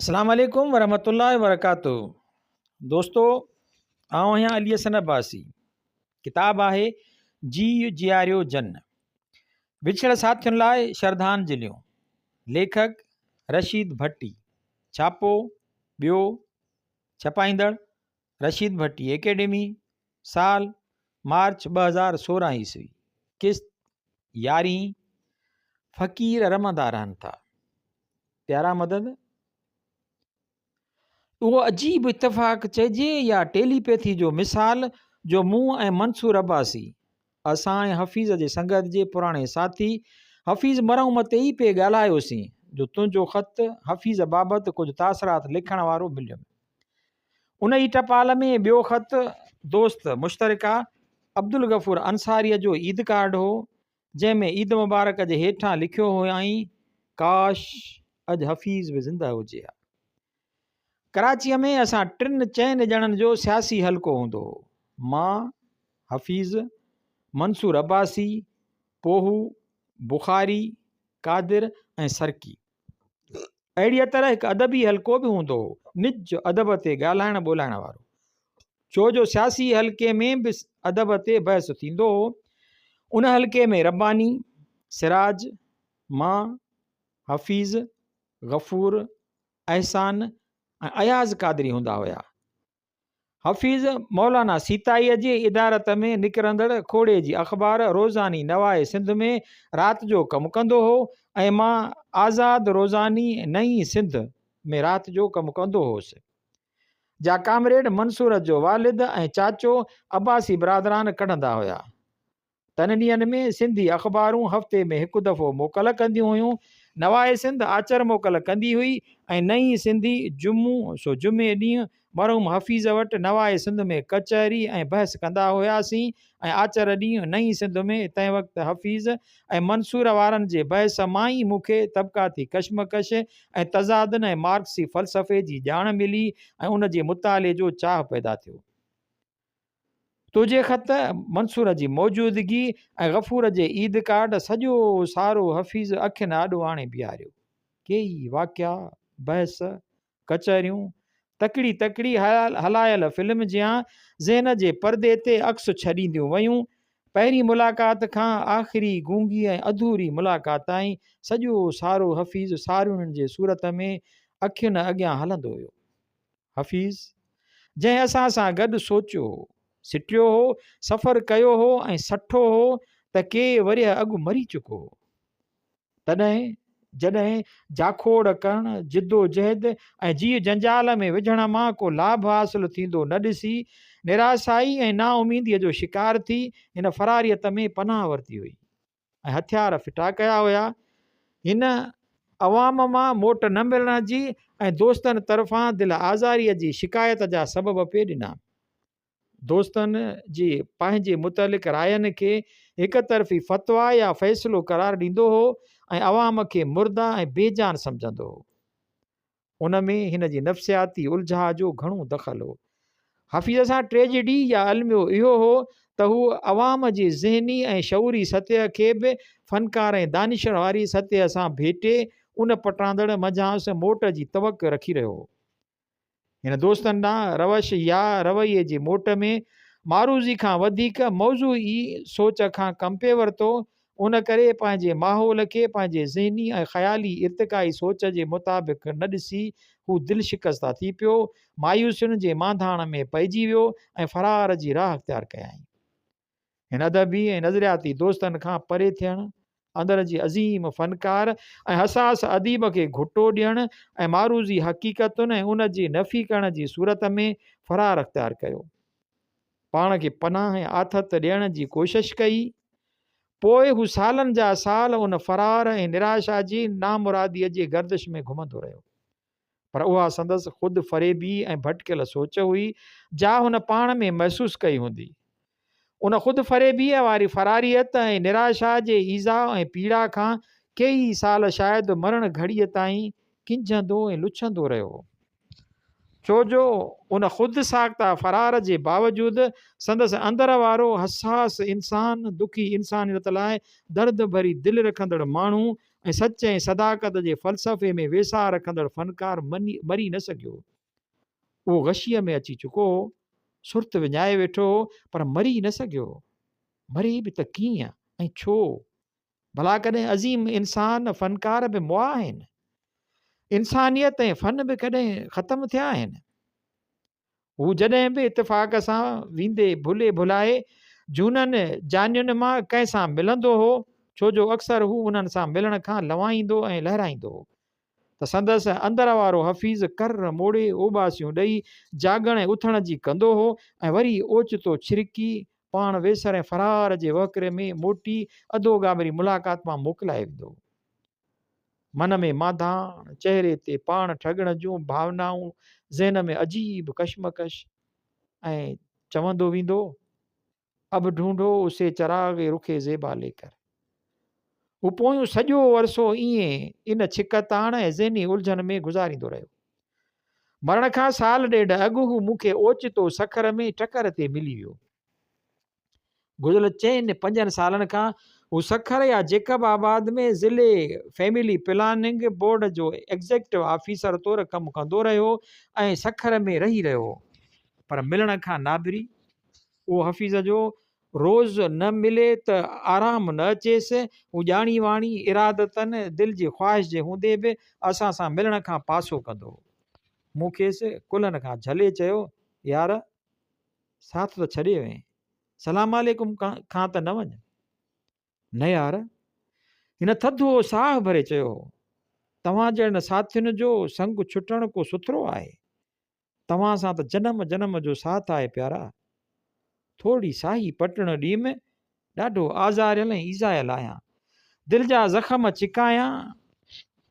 अस्सलाम वालेकुम वरहमतुल्लाहि वबरकातुहू। दोस्तों, आउं आहियां अली हसन अब्बासी। किताब आहे जी जियारियो जन, विछड़ साथियुनि लाइ श्रद्धांजलियूं। लेखक रशीद भट्टी। छापो ॿियो, छपाईंदड़ रशीद भट्टी एकेडमी। साल मार्च 2016 ईस्वी। किस्त 11। फ़कीर रमंदा रहनि था। प्यारा मदद, उहो अजीब इतफ़ाक़ चइजे या टेलीपैथी जो मिसाल जो मूं ऐं मंसूर अब्बासी, असां ऐं हफ़ीज़ जे संगत जे पुराणे साथी हफ़ीज़ मरहूम ते ई पिए ॻाल्हायोसीं जो तुंहिंजो ख़त हफ़ीज़ बाबति कुझु तासरात लिखण वारो मिलियो। उन ई टपाल में ॿियो ख़त दोस्त मुश्तरका अब्दुल गफ़ूर अंसारीअ जो ईद कार्ड हो, जंहिंमें ईद मुबारक जे हेठां लिखियो हुयाईं, काश अॼु हफ़ीज़ बि ज़िंदा हुजे हा। कराचीअ में असां 3-4 ॼणनि जो सियासी हल्को हूंदो हो। मां, हफ़ीज़, मंसूर अब्बासी, पोहू, बुखारी, कादिर ऐं सरकी। अहिड़ीअ तरह हिकु अदबी हल्को बि हूंदो हो, निज अदब ते ॻाल्हाइण ॿोलाइण वारो। छो जो सियासी हल्के में बि अदब ते बहस थींदो हो। उन हल्के में रब्बानी, सिराज, मां, हफ़ीज़, गफ़ूर, अहसान ऐं अयाज़ कादरी हूंदा हुया। हफ़ीज़ मौलाना सीताईअ जे इदारत में निकिरंदड़ खोड़े जी अख़बार रोज़ानी नवाए सिंध में राति जो कमु कंदो हो ऐं मां आज़ाद रोज़ानी नई सिंध में राति जो कमु कंदो हुउसि। जा कामरेड मंसूर जो वालिद ऐं चाचो अब्बासी बिरादरान कढंदा हुया। तन ॾींहंनि में सिंधी अख़बारूं हफ़्ते में हिकु दफ़ो मोकल कंदियूं हुयूं। नवाए सिंध आचर मोकल कंदी हुई ऐं नई सिंधी जुमे ॾींहुं मरहूम हफ़ीज़ वटि नवाए सिंध में कचहरी ऐं बहस कंदा हुयासीं ऐं आचर ॾींहुं नई सिंध में तंहिं वक़्तु हफ़ीज़ ऐं मंसूर वारनि जे बहस मां ई मूंखे तबक़ाती कशमकश ऐं तज़ादन ऐं मार्क्सी फ़लसफ़े जी ॼाण मिली ऐं उन जे मुताले जो चाह पैदा थियो। तुंहिंजे ख़त, मंसूर जी मौजूदगी ऐं गफ़ूर जे ईद कार्ड सॼो सारो हफ़ीज़ अखियुनि आॾो आणे बीहारियो। केई वाक़िया, बहस, कचहरियूं, तकड़ी हलायल फिल्म जियां ज़हन जे परदे ते अक्स छॾींदियूं वयूं। पहिरीं मुलाक़ात खां आख़िरी गूंगी ऐं अधूरी मुलाक़ात ताईं सॼो सारो हफ़ीज़ सारियुनि जे सूरत में अखियुनि अॻियां हलंदो हुयो। हफ़ीज़ जंहिं असां सां गॾु सोचियो हो, सिटियो हो, सफ़र कयो हो ऐं सठो हो त के वरिय अॻु मरी चुको हो। तॾहिं जॾहिं जाखोड़ करणु, जिदोजहद ऐं जीउ जंजाल में विझण मां को लाभ हासिलु थींदो न ॾिसी निराशाई ऐं नाउमीदीअ जो शिकार थी हिन फ़रारियत में पनाह वरिती हुई ऐं हथियार फिटा कया हुया। हिन अवाम मां मोट न मिलण जी ऐं दोस्तनि तरफ़ां दिलि आज़ारीअ जी शिकायत जा सबब पिए ॾिना। दोस्तनि जी पंहिंजे मुतलिक़ रायनि खे हिक तरफ़ी फ़तवा या फ़ैसिलो करार ॾींदो हो ऐं अवाम खे मुर्दा ऐं बेजान सम्झंदो हो। उन में हिन जी नफ़्सियाती उलझा जो घणो दख़ल हो। हफ़ीज़ सां ट्रेजिडी या अलमियो इहो हो त हू अवाम जी ज़हनी ऐं शऊरी सतह खे बि फ़नकार ऐं दानिशर वारी सतह सां भेटे उन पटांदड़ मजांस मोट जी तवक़ रखी रहियो हो। हिन दोस्तनि ॾांहुं रवश या रवैये जे मोट में मारूज़ी खां वधीक मौज़ूई सोच खां कम पे वरितो। उन करे पंहिंजे माहौल खे पंहिंजे ज़हनी ऐं ख़याली इर्तिकाई सोच जे मुताबिक़ न ॾिसी हू दिलि शिकस्ता थी पियो, मायूसियुनि जे मांधाण में पइजी वियो ऐं फ़रार जी राह अख़्तियार कयाईं। हिन अदबी ऐं नज़रियाती दोस्तनि खां परे थियणु, अंदर जी अज़ीम फ़नकार ऐं हसास अदीब खे घुटो ॾियणु ऐं मारूज़ी हक़ीक़तुनि ऐं उन जी नफ़ी करण जी सूरत में फ़रार अख़्तियार कयो। पाण खे पनाह ऐं आथत ॾियण जी कोशिश कई। पोइ हू सालनि जा साल उन फ़रार ऐं निराशा जी नामुरादीअ जे गर्दिश में घुमंदो रहियो। पर उहा संदसि ख़ुदि फ़रेबी ऐं भटकियल सोच हुई जा हुन पाण में महसूस कई हूंदी। उन ख़ुदि फ़रेबीअ वारी फ़रारियत ऐं निराशा जे ईज़ा ऐं पीड़ा खां कई साल शायदि मरण घड़ीअ ताईं किंझंदो ऐं लुछंदो रहियो। छो जो उन ख़ुदि साख्ता फ़रार जे बावजूदि संदसि अंदर वारो हसास इंसान, दुखी इंसानियत लाइ दर्द भरी दिलि रखंदड़ माण्हू ऐं सच ऐं सदाकत जे फ़लसफ़े में वेसा रखंदड़ फ़नकार मरी न सघियो। उहो गशीअ में अची चुको हो, सुर्त विञाए वेठो हो, पर मरी न सघियो। मरी बि त कीअं ऐं छो? भला कॾहिं अज़ीम इंसान फ़नकार बि मुआ आहिनि? इंसानियत ऐं फ़न बि कॾहिं ख़तमु थिया आहिनि? हू जॾहिं बि इतफ़ाक़ सां वेंदे भुले भुलाए झूननि जानियुनि मां कंहिंसां मिलंदो हो, छो जो अक्सर हू उन्हनि सां मिलण खां लवाईंदो ऐं लहराईंदो हो, त संदसि अंदर वारो हफ़ीज़ कर मोड़े ओॿासियूं ॾेई जागण ऐं उथण जी कंदो हो, ऐं वरी ओचितो छिरकी पाण वेसर ऐं फरार जे वकिरे में मोटी अदोगाबरी मुलाक़ात मां मोकिलाए वेंदो। मन में माधाण, चहिरे ते पाण ठगण जूं भावनाऊं, ज़हन में अजीब कशमकश, ऐं चवंदो वेंदो, अब ढूंढो उसे चराग़े रुखे ज़ेबा लेकर। हू पोयूं सॼो अरसो ईअं इन छिकताण ऐं ज़हनी उलझन में गुज़ारींदो रहियो। मरण खां साल ॾेढ अॻु हू मूंखे ओचितो सखर में टकर ते मिली वियो। गुज़िरियल 4-5 सालनि खां हू सखर या जेकबाबाद में ज़िले फैमिली प्लानिंग बोर्ड जो एग्ज़ेक्टिव ऑफिसर तौरु कमु कंदो रहियो ऐं सखर में रही रहियो, पर मिलण खां नाबरी। उहो हफ़ीज़ जो रोज़ न मिले त आराम न अचेसि। हू ॼाणी वाणी इरादतनि दिलि जी ख़्वाहिश जे हूंदे बि असां सां मिलण खां पासो कंदो हो। मूं खेसि कुलनि खां झले चयो, यार साथ त छॾे वएं, सलाम वालेकुम खां त न वञ। न यार, हिन थधो साह भरे चयो, तव्हां जहिड़नि साथियुनि जो संग छुटण को सुथरो आहे। तव्हां सां त जन्म जन्म जो साथ आहे प्यारा। थोरी साही पटण ॾींहं में ॾाढो आज़ारियल ऐं ईज़ायल आहियां। दिलि जा ज़ख़्म चिकायां,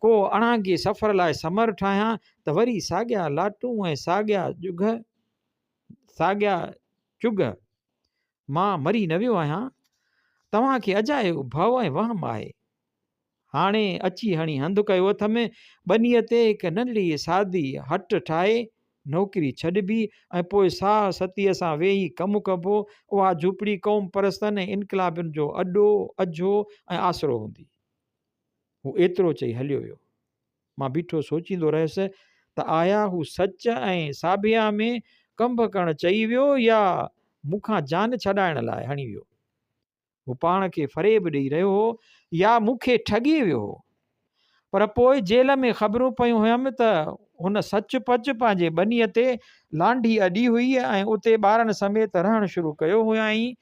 को अणांगे सफ़र लाइ समर ठाहियां, त वरी साॻिया लाटूं ऐं साॻिया चुग मां मरी न वियो आहियां। तव्हांखे अजायो भव ऐं वहम आहे। हाणे अची हणी हंधु कयो हथ में बनीअ ते हिकु नंढड़ी सादी हट ठाहे नौकिरी छॾिबी, ऐं पोइ साह सतीअ सां वेही कमु कबो। उहा झूपड़ी क़ौम परस्तनि ऐं इनकलाबियुनि जो अॾो अझो ऐं आसरो हूंदी। हू एतिरो चई हलियो वियो। मां बीठो सोचींदो रहियुसि त आया हू सच ऐं साबिया में कंभ करणु चई वियो, या मूंखां जान छॾाइण लाइ हणी वियो। हू पाण खे फ़रेब ॾेई रहियो हो, या मूंखे ठगी वियो हो। पर पोइ जेल में ख़बरूं पयूं हुयमि त हुन सच पच पंहिंजे बनीअ ते लांढी अॾी हुई, ऐं उते ॿारनि समेत रहणु शुरू कयो हुयाईं।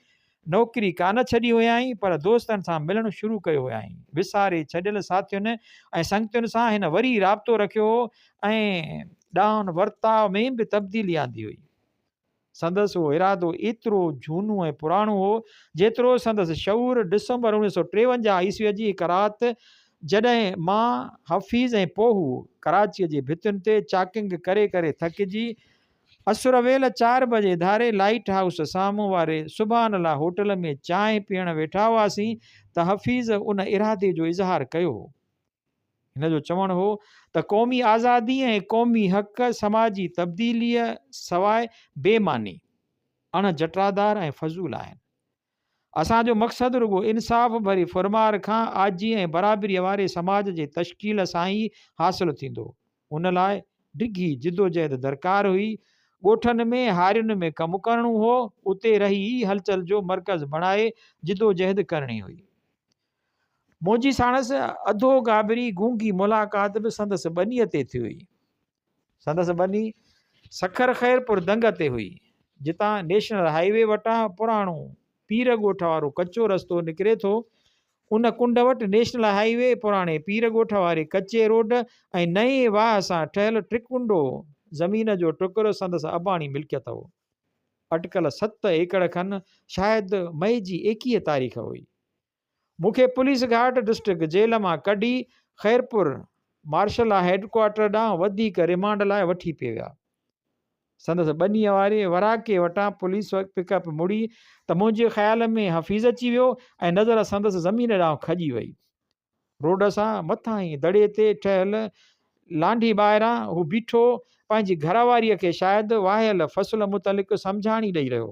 नौकिरी कान छॾी हुयाईं, पर दोस्तनि सां मिलणु शुरू कयो हुयाईं। विसारे छॾियल साथियुनि ऐं संगतियुनि सां हिन वरी राब्तो रखियो हो, ऐं ॾांहुं वर्ताव में बि तब्दीली आंदी हुई। संदसि उहो इरादो एतिरो झूनो ऐं पुराणो हो, जेतिरो संदसि शऊर डिसंबर 1953 ईस्वीअ जी हिकु राति, जॾहिं मां हफ़ीज़ ऐं पोहू कराचीअ जे भितियुनि ते चाकिंग करे करे थकिजी असुर वेल 4 बजे धारे लाइट हाउस साम्हूं वारे सुभान अल्लाह होटल में चांहि पीअण वेठा हुआसीं, त हफ़ीज़ उन इरादे जो इज़हार कयो हो। हिन जो चवणु हो त क़ौमी आज़ादी ऐं क़ौमी हक़ समाजी तब्दीलीअ सवाइ बेमानी, अण जटरादार ऐं फज़ूल आहिनि। असांजो मक़सदु रुगो इंसाफ़ भरी फुरमार खां आजी ऐं बराबरीअ वारे समाज जे तश्कील सां ई हासिलु थींदो। उन लाइ डिघी जिदोजहद दरकारु हुई। ॻोठनि में हारियुनि में कमु करणो हो, उते रही हलचल जो मर्कज़ बणाए जिदोजहद करणी हुई। मुंहिंजी साणसि अधो गाबरी गूंगी मुलाक़ात बि संदसि बनीअ ते थी हुई। संदसि बनी सखर ख़ैरपुर दंग ते हुई, जितां नेशनल हाईवे वटां पुराणो पीर ॻोठ वारो कचो रस्तो निकिरे थो। उन कुंड वटि नेशनल हाईवे, पुराणे पीर ॻोठ वारे कचे रोड ऐं नए वाह सां ठहियल ट्रिकुंडो ज़मीन जो टुकुरो संदसि अबाणी मिल्कियत हो। अटकल 7 एकड़ खनि, शायदि मई जी 21 तारीख़ हुई। मूंखे पुलिस घाट डिस्ट्रिक्ट जेल मां कढी ख़ैरपुर मार्शल हेडक्वार्टर ॾांहुं वधीक रिमांड लाइ वठी पिए विया। संदसि बनीअ वारे वराके वटां पुलिस पिकअप मुड़ी त मुंहिंजे ख़्याल में हफ़ीज़ अची वियो, ऐं नज़र संदसि ज़मीन ॾांहुं खजी वई। रोड सां मथां ई दड़े ते ठहियल लांढी ॿाहिरां हू बीठो पंहिंजी घरवारीअ खे शायदि वाहियल फ़सुल मुतलिक़ सम्झाणी ॾेई रहियो।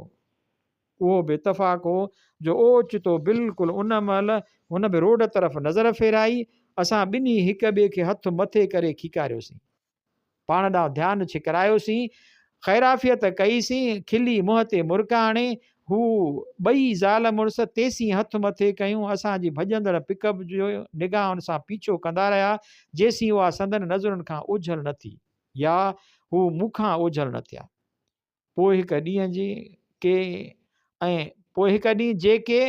उहो बि इतफ़ाक़ हो जो ओचितो बिल्कुलु उन महिल हुन बि रोड तरफ़ नज़र फेराई, असां ॿिन्ही हिक ॿिए खे हथु मथे करे खीकारियोसीं, पाण ॾांहुं ध्यानु छिकरायोसीं, ख़ैराफ़ियत कईसीं, खिली मुंहं ते मुर्का हणे हू ॿई ज़ाल मुड़ुस तेसीं हथु मथे कयूं। असांजी भॼंदड़ पिकअप जो निगाहुनि सां पीछो कंदा रहिया जेसीं उहा संदन नज़रुनि खां ओझल न थी या हू मूंखां ओझल न थिया। पोइ हिकु ॾींहं जी के ऐं पोइ हिकु ॾींहुं जेके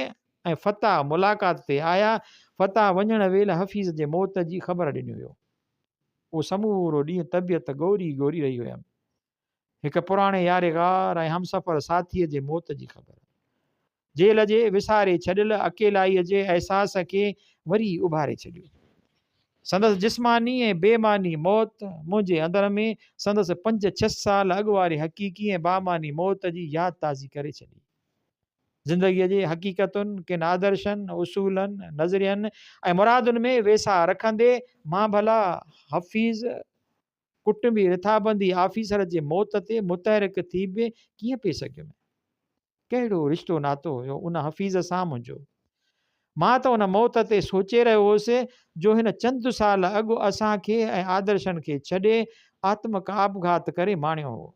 ऐं फ़ताह मुलाक़ात ते आया। फ़ताह वञण वेल हफ़ीज़ जे मौत जी ख़बर ॾिनी हुयो। उहो समूरो ॾींहुं तबियत ॻोरी ॻोरी रही हुयमि। हिकु पुराणे यारे गार ऐं हमसफ़र साथीअ जे मौत जी ख़बर, जेल जे विसारे छॾियल अकेलाईअ जे अहसास खे वरी उभारे छॾियो। संदसि जिस्मानी ऐं बेमानी मौत मुंहिंजे अंदर में संदसि 5-6 साल अॻु वारे हक़ीक़ी ऐं बामानी मौत जी यादि ताज़ी करे छॾी। ज़िंदगीअ जे हक़ीक़तुनि, किन आदर्शनि, उसूलनि, नज़रियनि ऐं मुरादुनि में वेसा रखंदे मां भला हफ़ीज़ कुटुंबी रिथाबंदी आफ़ीसर जे मौत ते मुतहरिक थी बि कीअं पई सघियुमि? कहिड़ो रिश्तो नातो हुयो उन हफ़ीज़ सां मुंहिंजो? मां त उन मौत ते सोचे रहियो हुउसि जो हिन चंद साल अॻु असांखे ऐं आदर्शनि खे छॾे आत्मक आपघात करे माणियो हो।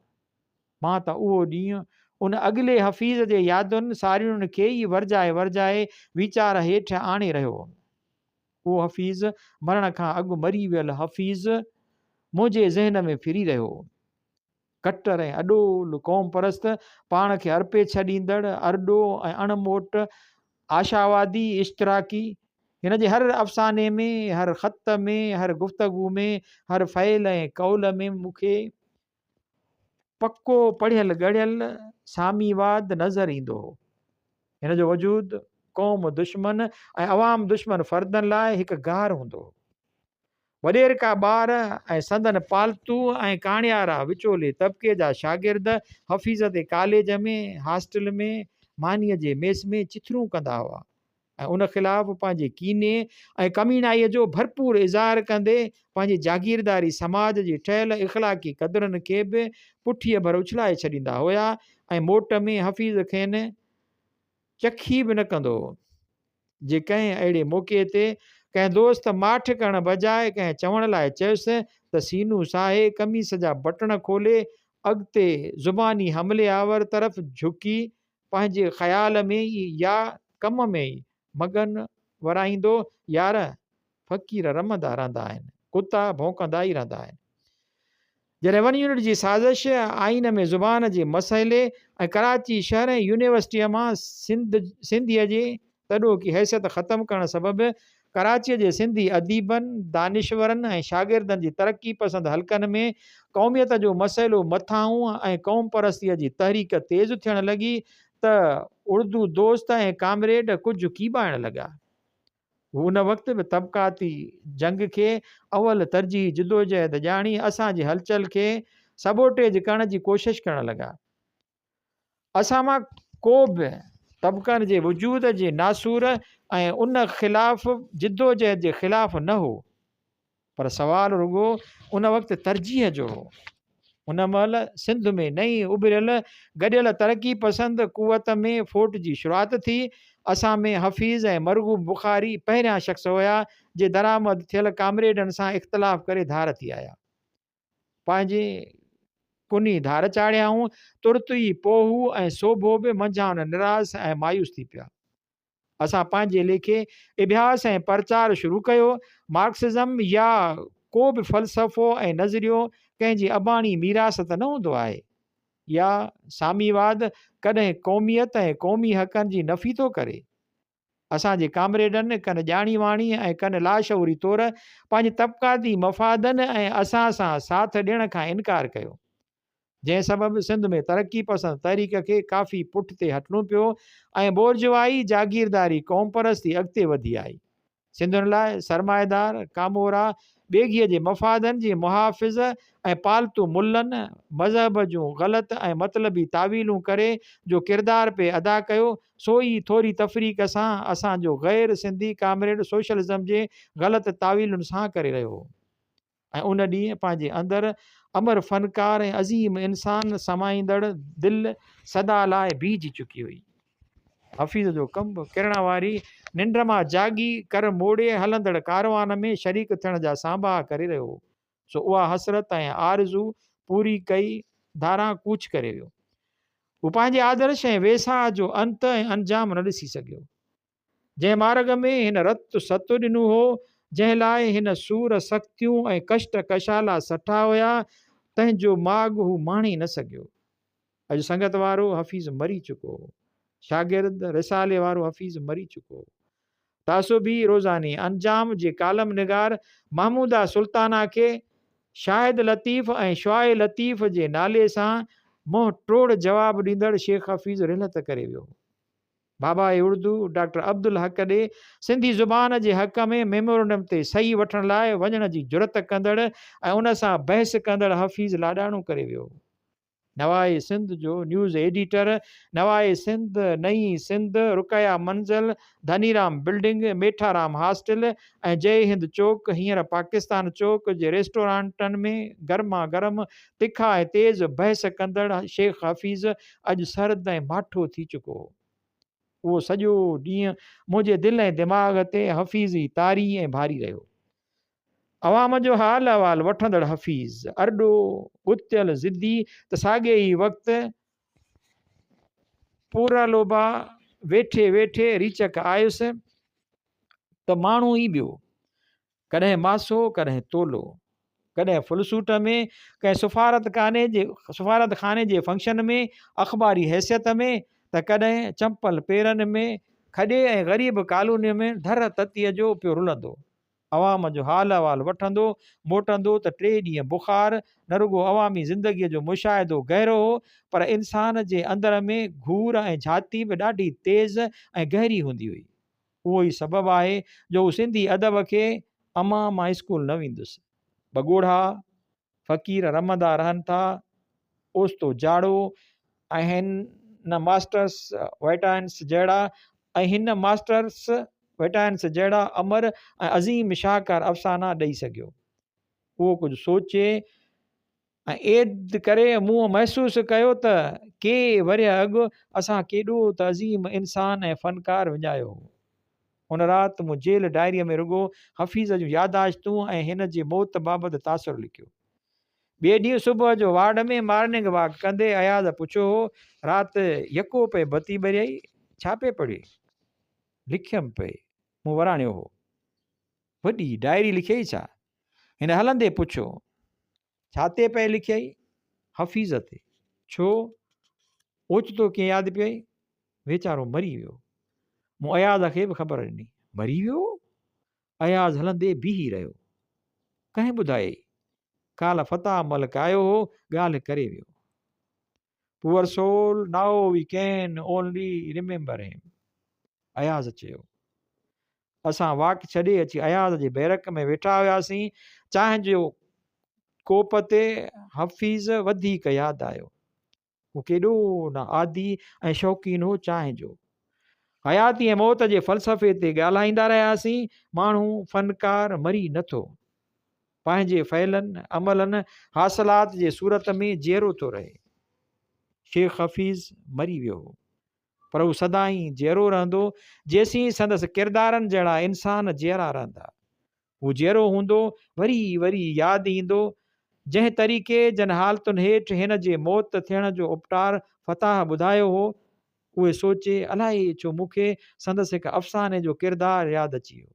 मां त उहो ॾींहुं उन अॻिले हफ़ीज़ जे यादुनि सारियुनि खे ई वरजाए वीचार हेठि आणे रहियो हुउमि। उहो हफ़ीज़ मरण खां अॻु मरी वियल हफ़ीज़ मुंहिंजे ज़हन में फिरी रहियो हो। कटर ऐं अॾोल क़ौम परस्त, पाण खे अर्पे छॾींदड़, अरडो ऐं अणमोट आशावादी, इश्तराकी, हिन जे हर अफ़साने में, हर ख़त में, हर गुफ़्तगू में, हर फ़ैल ऐं कौल में मूंखे पको पढ़ियल ॻढ़ियल सामीवाद नज़र ईंदो हो। हिन जो वजूद क़ौम दुश्मन ऐं अवाम दुश्मन फ़र्दनि लाइ हिकु गार हूंदो हो। वॾेर का ॿार ऐं संदन पालतू ऐं काणियारा विचोले तबिके जा शागिर्द हफ़ीज़ ते कॉलेज में, हॉस्टल में, मानीअ जे मेस में चिथरूं कंदा हुआ ऐं उन ख़िलाफ़ु पंहिंजे कीने ऐं कमीनाईअ जो भरपूर इज़हार कंदे पंहिंजी जागीरदारी समाज जी ठहियल इख़लाक़ी क़दरुनि खे बि पुठीअ भर उछलाए छॾींदा हुआ ऐं मोट में हफ़ीज़ खेनि चखी बि न कंदो हो। जे कंहिं अहिड़े मौक़े ते कंहिं दोस्त माठ करण बजाए कंहिं चवण लाइ चयुसि त सीनू साहे कमीस जा बटण खोले अॻिते ज़ुबानी हमले आवर तरफ़ झुकी पंहिंजे ख़्याल में ई या कम में ई मगन वराईंदो, यार फ़क़ीर रमंदा रहंदा आहिनि, कुता भौंकंदा ई रहंदा आहिनि। जॾहिं 1 यूनिट जी साज़िश आइन में ज़ुबान जे मसइले ऐं कराची शहर ऐं यूनिवर्सिटीअ मां सिंधीअ जे तॾो की हैसियत ख़तमु करण सबबि कराचीअ जे सिंधी अदीबनि, दानिश्वरनि ऐं शागिर्दनि जी तरक़ी पसंदि हल्कनि में क़ौमियत जो मसइलो मथाऊं ऐं क़ौम परस्तीअ जी तहरीक तेज़ थियण लॻी त उर्दू दोस्त ऐं कामरेड कुझु कीॿाइण लॻा। हुन वक़्तु बि तबक़ाती जंग खे अवल तरजीह जिदोजहद ॼाणी असांजी हलचल खे सबोटेज करण जी कोशिशि करण लॻा। असां मां को बि तबक़नि जे वजूद जे नासूर ऐं उन ख़िलाफ़ जिदोजहद जे ख़िलाफ़ न हो, पर सवाल रुगो उन वक़्तु तरजीह जो हो। उन महिल सिंध में नई उभरियल गॾियल तरक़ी पसंदि कुवत में फोट जी शुरूआति थी। असां में हफ़ीज़ ऐं मरगूब बुखारी पहिरियां शख़्स हुया जे दरामद थियल कामरेडनि सां इख़्तिलाफ़ करे धार थी आया। पंहिंजे कुनी धार चाढ़ियाऊं, तुर्त ई पोहू ऐं सोभो बि मंझाउनि निराश ऐं मायूस थी पिया। असां पंहिंजे लेखे इबियास ऐं प्रचार शुरू कयो। मार्क्सिज़म या को बि फ़लसफ़ो ऐं नज़रियो कंहिंजी अबाणी मीरास त न हूंदो आहे, या सामीवाद कॾहिं क़ौमियत ऐं क़ौमी हक़नि जी नफ़ी थो करे। असांजे कामरेडनि कन ॼाणी वाणी ऐं कन लाशऊरी तौरु पंहिंजे तबक़ाती मफ़ादनि ऐं असां सां साथ ॾियण खां इनकार कयो, जंहिं सबबि सिंध में तरक़ी पसंदि तहरीक खे काफ़ी पुठिते हटिणो पियो ऐं बोर्जवाई जागीरदारी क़ौम परस्ती अॻिते वधी आई। सिंधियुनि लाइ सरमाएदार कामोरा ॿेगीअ जे मफ़ादनि जी मुहाफ़िज़ ऐं पालतू मुल्लनि मज़हब जूं ग़लति ऐं मतलबी तावीलूं करे जो किरदार पे अदा कयो, सो ई थोरी तफ़रीक़ सां असांजो ग़ैर सिंधी कामरेड सोशलिज़म जे ग़लति तावीलुनि सां करे रहियो हो ऐं उन ॾींहुं पंहिंजे अंदरि अमर फ़नकार ऐं अज़ीम इंसान समाईंदड़ दिलि सदा लाइ बीजी चुकी हुई। हफ़ीज़ जो कमु किरण वारी निंड मां जागी कर मोड़े हलंदड़ कारवान में शरीक थियण जा सांभा करे रहियो हो। सो उहा हसरत ऐं आरज़ू पूरी कई धारा कूच करे वियो। हू पंहिंजे आदर्श ऐं वेसा जो अंत ऐं अंजाम न ॾिसी सघियो। जंहिं मार्ग में हिन रत सतु ॾिनो हो, जंहिं लाइ हिन सूर सख़्तियूं ऐं कष्ट कशाला सठा हुया, तंहिंजो माॻ हू माणे न सघियो। अॼु संगत वारो हफ़ीज़ मरी चुको हो। शागिर्द रिसाले वारो हफ़ीज़ मरी चुको हो। तासुबी रोज़ानी अंजाम जे कालम निगार महमूदा सुल्ताना खे शाहिद लतीफ़ ऐं शुआए लतीफ़ जे नाले सां मुंहुं टोड़ जवाबु ॾींदड़ शेख हफ़ीज़ रिहलत करे वियो। बाबा उर्दू डॉक्टर अब्दुल हक़ ॾे सिंधी ज़ुबान जे हक़ में मेमोरेंडम ते सही वठण लाइ वञण जी जुरत कंदड़ ऐं उन सां बहस कंदड़ हफ़ीज़ लाॾाणो करे वियो। नवाए सिंध जो न्यूज़ एडिटर, नवाए सिंध, नई सिंध, रुकया मंज़िल, धनीराम बिल्डिंग, मेठाराम हॉस्टल ऐं जय हिंद चौक, हींअर पाकिस्तान चौक जे रेस्टोरेंटनि में गर्मा गर्म तिखा ऐं तेज़ बहस कंदड़ शेख हफ़ीज़ अॼु सर्द ऐं माठो थी चुको हो। उहो सॼो ॾींहुं मुंहिंजे दिलि ऐं दिमाग़ ते हफ़ीज़ी तारी ऐं भारी रहियो। अवाम जो हाल अहवाल वठंदड़ हफ़ीज़ अरॾो गुतियल ज़िद्दी त साॻे ई वक़्तु पूरा लोबा वेठे वेठे रीचक आयुसि त माण्हू ई ॿियो, कॾहिं मासो कॾहिं तोलो, कॾहिं फुलसूट में, कंहिं सफ़ारत खाने जे फंक्शन में, अख़बारी हैसियत में, त कॾहिं चंपल पेरनि में, खॾे ऐं ग़रीब कॉलोनीअ में धर ततीअ जो पियो रुलंदो। अवाम जो हाल अहवाल वठंदो मोटंदो त 3 ॾींहं बुखार न रुगो अवामी ज़िंदगीअ जो मुशाहिदो गहरो हो, पर इंसान जे अंदर में घूर ऐं झाती बि ॾाढी तेज़ ऐं गहरी हूंदी हुई। उहो ई सबबु आहे जो सिंधी अदब खे अमां मां स्कूल न वेंदुसि। बॻोड़ा फ़क़ीर रमंदा रहनि था, ओस्तो जाड़ो ऐं हिन मास्टर्स वाइटाइन्स जहिड़ा अमर ऐं अज़ीम शाहकार अफ़साना ॾेई सघियो। उहो कुझु सोचे ऐं एद करे मूं महसूसु कयो त के वरिय अॻु असां केॾो त अज़ीम इंसान ऐं फ़नकार विञायो हो। हुन राति मूं जेल डायरीअ में रुगो हफ़ीज़ जूं यादाश्तूं ऐं हिन जी मौत बाबति तासुरु लिखियो। ॿिए ॾींहुं सुबुह जो वार्ड में मॉर्निंग वॉक कंदे अयाज़ पुछियो हो, राति यको पे बती ॿरियई, छा पे पढ़ी? लिखियमि पे, मूं वराणियो हो। वॾी डायरी लिखियई छा? हिन हलंदे पुछियो। छा ते पे लिखियई? हफ़ीज़ ते। छो? ओचितो कीअं यादि पियई? वीचारो मरी वियो। मूं अयाज़ खे बि ख़बर ॾिनी। मरी वियो? अयाज़ हलंदे बीही रहियो। कंहिं ॿुधायई? काल फ़ताह मलिक आयो हो, ॻाल्हि करे वियो। Poor soul, now we can only remember him, Ayaz चयो। असां वाक छॾे अची अयाज़ जे बैरक में वेठा हुआसीं। चांहि जो कोप ते हफ़ीज़ वधीक यादि आयो। हू केॾो न आदी ऐं शौक़ीन हो चांहि जो। हयाती ऐं मौत जे फ़लसफ़े ते ॻाल्हाईंदा रहियासीं। माण्हू फ़नकार मरी नथो, पंहिंजे फ़इलनि अमलनि हासिलात जे सूरत में जहिड़ो थो रहे। शेख हफ़ीज़ मरी वियो हो, पर हू सदाईं जहिड़ो रहंदो जेसीं संदसि किरदारनि जहिड़ा इंसान जहिड़ा रहंदा। हू जहिड़ो हूंदो वरी वरी यादि ईंदो। जंहिं तरीक़े जन हालतुनि हेठि हिन जे मौत थियण जो उपटार फ़ताह ॿुधायो हो, उहे सोचे अलाए छो मूंखे संदसि हिकु अफ़साने जो किरदारु यादि अची वियो।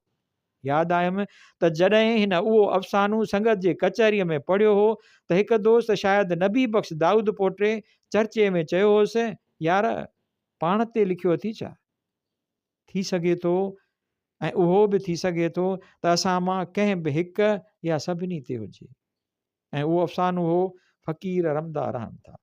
यादि आयुमि त जॾहिं हिन उहो अफ़सानो संगत जे कचहरीअ में पढ़ियो हो त हिकु दोस्त शायदि नबी बख़्श दाऊद पोटे चर्चे में चयो होसि, यार पाण ते लिखियो अथई छा? थी सघे थो ऐं उहो बि थी सघे थो त असां मां कंहिं बि हिकु या सभिनी ते हुजे। ऐं उहो अफ़सानो हो फ़क़ीर रमदा रहनि था।